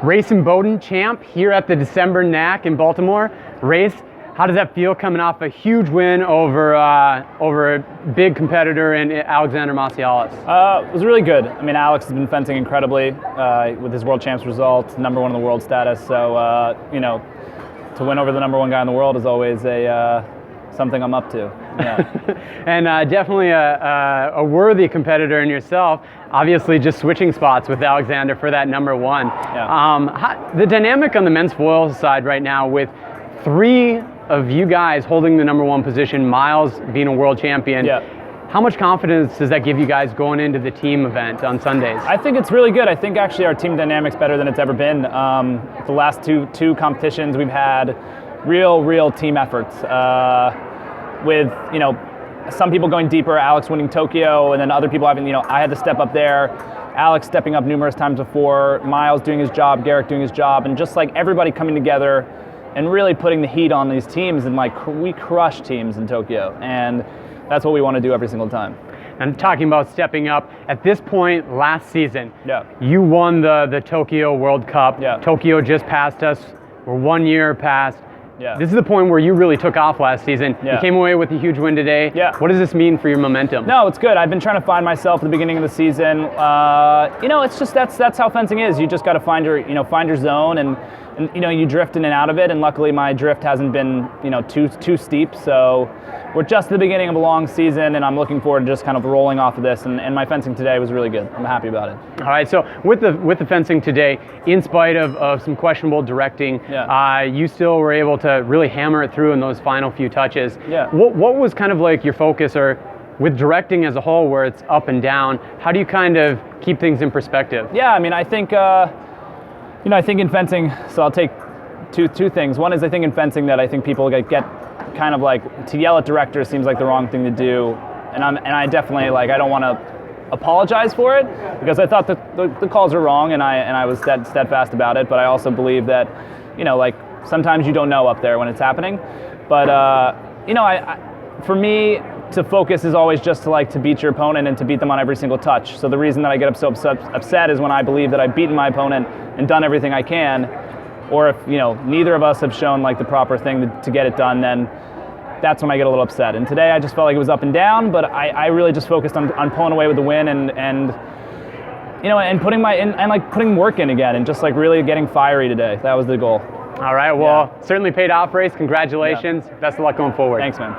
Race Imboden champ here at the December NAC in Baltimore. Race, how does that feel coming off a huge win over a big competitor in Alexander Macialis? It was really good. I mean, Alex has been fencing incredibly with his world champs result, #1 in the world status. So, to win over the #1 guy in the world is always something I'm up to. Yeah. And definitely a worthy competitor in yourself. Obviously, just switching spots with Alexander for that #1. Yeah. The dynamic on the men's foils side right now, with 3 of you guys holding the #1 position, Miles being a world champion. Yeah. How much confidence does that give you guys going into the team event on Sundays? I think it's really good. I think actually our team dynamic's better than it's ever been. The last two competitions we've had real team efforts. With some people going deeper, Alex winning Tokyo, and then other people having, I had to step up there, Alex stepping up numerous times before, Miles doing his job, Garrick doing his job, and just like everybody coming together and really putting the heat on these teams, and we crush teams in Tokyo, and that's what we want to do every single time. And talking about stepping up, at this point last season, Yeah. you won the Tokyo World Cup. Yeah. Tokyo just passed us. We're 1 year past. Yeah. This is the point where you really took off last season. Yeah. You came away with a huge win today. Yeah. What does this mean for your momentum? No, it's good. I've been trying to find myself at the beginning of the season. It's just that's how fencing is. You just got to find your zone, and you drift in and out of it. And luckily, my drift hasn't been too steep. So we're just at the beginning of a long season, and I'm looking forward to just kind of rolling off of this. And my fencing today was really good. I'm happy about it. All right. So with the fencing today, in spite of some questionable directing, Yeah. you still were able to really hammer it through in those final few touches. Yeah. What was kind of like your focus, or with directing as a whole, where it's up and down? How do you kind of keep things in perspective? Yeah. I mean, I think I think in fencing. So I'll take two things. One is I think in fencing that I think people get kind of like, to yell at directors seems like the wrong thing to do, and I definitely I don't want to apologize for it, because I thought the calls were wrong, and I was steadfast about it. But I also believe that sometimes you don't know up there when it's happening. But for me, to focus is always just to beat your opponent and to beat them on every single touch. So the reason that I get so upset is when I believe that I've beaten my opponent and done everything I can, or if neither of us have shown the proper thing to get it done, then that's when I get a little upset. And today I just felt like it was up and down, but I really just focused on pulling away with the win and putting work in again, and just really getting fiery today. That was the goal. All right. Well, certainly paid off, Race. Congratulations. Yeah. Best of luck going forward. Thanks, man.